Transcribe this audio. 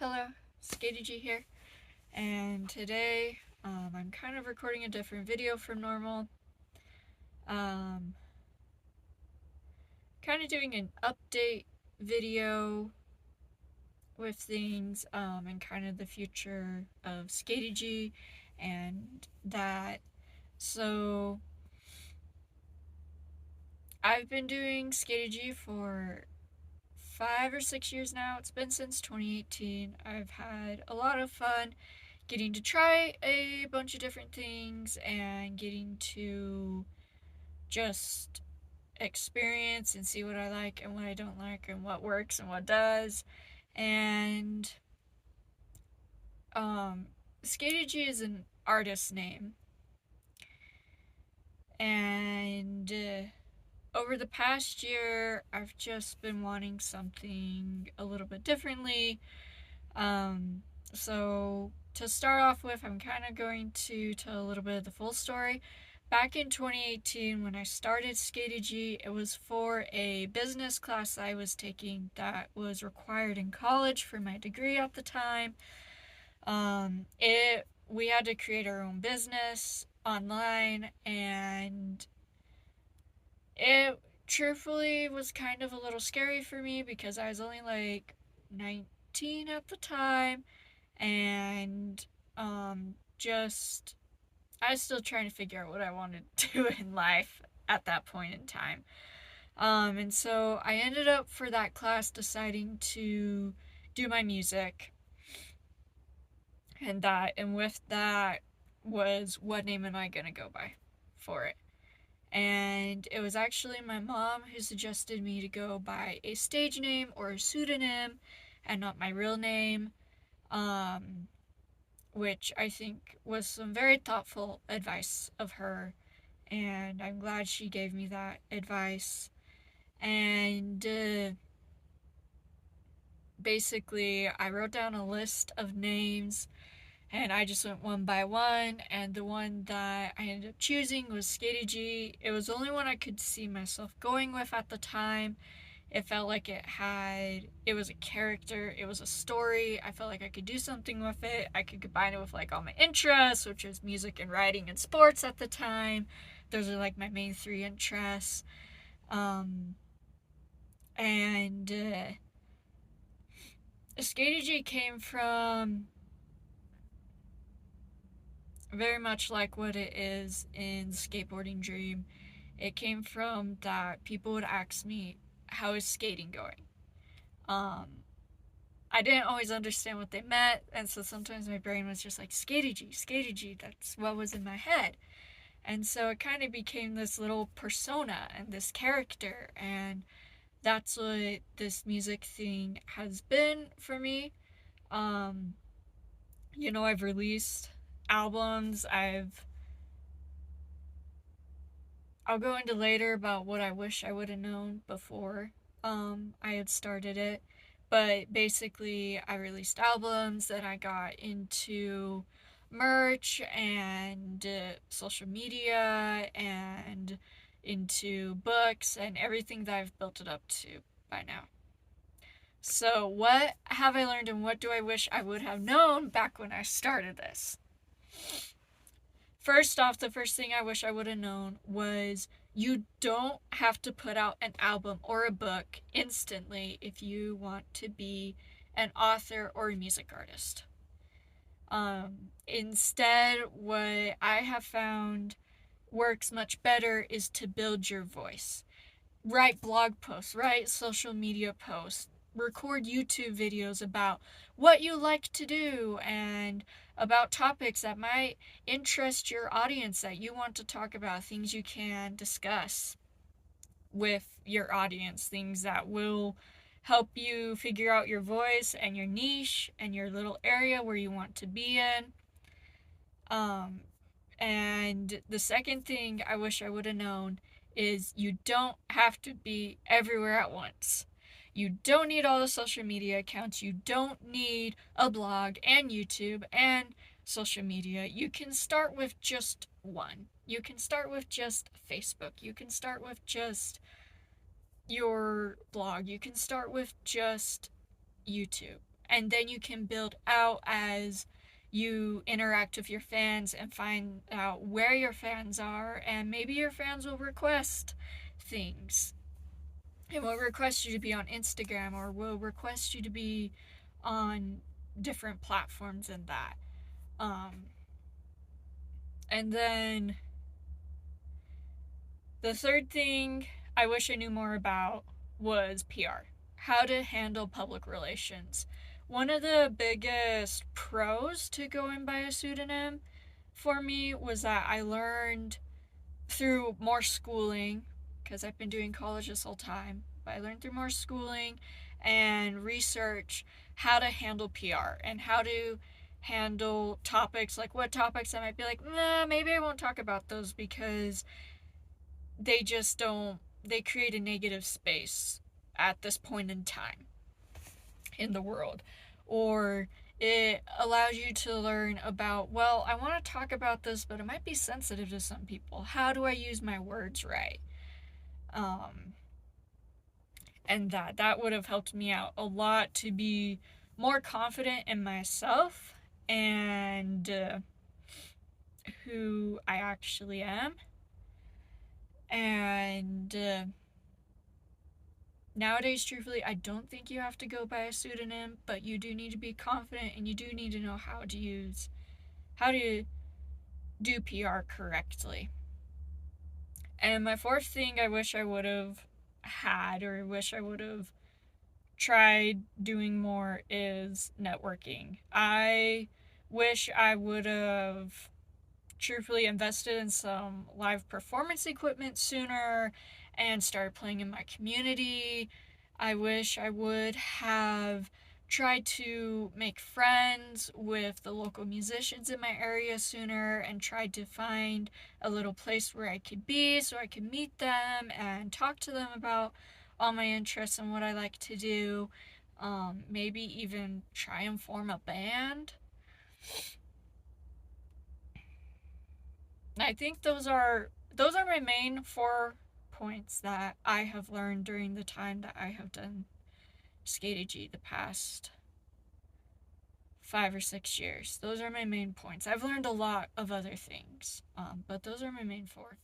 Hello, Skateagy here, and today I'm kind of recording a different video from normal. Um, kind of doing an update video with things and kind of the future of Skateagy and that. So I've been doing Skateagy for 5 or 6 years now. It's been since 2018. I've had a lot of fun getting to try a bunch of different things and getting to just experience and see what I like and what I don't like and what works and what does. And Skateagy is an artist name. And over the past year, I've just been wanting something a little bit differently. So to start off with, I'm kind of going to tell a little bit of the full story. Back in 2018, when I started Skateagy, it was for a business class I was taking that was required in college for my degree at the time. We had to create our own business online, and it truthfully was kind of a little scary for me because I was only like 19 at the time, and just I was still trying to figure out what I wanted to do in life at that point in time. And so I ended up for that class deciding to do my music, and with that was, what name am I gonna go by for it? And it was actually my mom who suggested me to go by a stage name or a pseudonym and not my real name. Which I think was some very thoughtful advice of her, and I'm glad she gave me that advice. And basically, I wrote down a list of names, and I just went one by one, and the one that I ended up choosing was Skateagy. It was the only one I could see myself going with at the time. It felt like it was a character, it was a story. I felt like I could do something with it. I could combine it with like all my interests, which was music and writing and sports at the time. Those are like my main three interests. And Skateagy came from very much like what it is in Skateboarding Dream. It came from that people would ask me, how is skating going? I didn't always understand what they meant, and so sometimes my brain was just like, Skateagy, that's what was in my head. And so it kind of became this little persona and this character, and that's what this music thing has been for me. Um, I've released albums, I'll go into later about what I wish I would have known before I had started it. But basically, I released albums, then I got into merch and social media and into books and everything that I've built it up to by now. So, what have I learned and what do I wish I would have known back when I started this? First off, the first thing I wish I would have known was you don't have to put out an album or a book instantly if you want to be an author or a music artist. Instead, what I have found works much better is to build your voice. Write blog posts, write social media posts, record YouTube videos about what you like to do and about topics that might interest your audience that you want to talk about, things you can discuss with your audience, things that will help you figure out your voice and your niche and your little area where you want to be in. And the second thing I wish I would have known is you don't have to be everywhere at once. You don't need all the social media accounts. You don't need a blog and YouTube and social media. You can start with just one. You can start with just Facebook. You can start with just your blog. You can start with just YouTube. and then you can build out as you interact with your fans and find out where your fans are, and maybe your fans will request things and will request you to be on Instagram or will request you to be on different platforms and that. Um, and then the third thing I wish I knew more about was PR, how to handle public relations. One of the biggest pros to going by a pseudonym for me was that I learned through more schooling, because I've been doing college this whole time, but I learned through more schooling and research how to handle PR and how to handle topics, like what topics I might be like, nah, maybe I won't talk about those because they just don't, they create a negative space at this point in time in the world. Or it allows you to learn about, well, I want to talk about this, but it might be sensitive to some people. How do I use my words right? Um, and that would have helped me out a lot to be more confident in myself and who I actually am. And nowadays, truthfully, I don't think you have to go by a pseudonym, but you do need to be confident and you do need to know how to do PR correctly. And my fourth thing I wish I would have had or wish I would have tried doing more is networking. I wish I would have truthfully invested in some live performance equipment sooner and started playing in my community. I wish I would have tried to make friends with the local musicians in my area sooner and tried to find a little place where I could be so I could meet them and talk to them about all my interests and what I like to do. Maybe even try and form a band. I think those are my main 4 points that I have learned during the time that I have done Skateagy the past 5 or 6 years. Those are my main points. I've learned a lot of other things, but those are my main 4.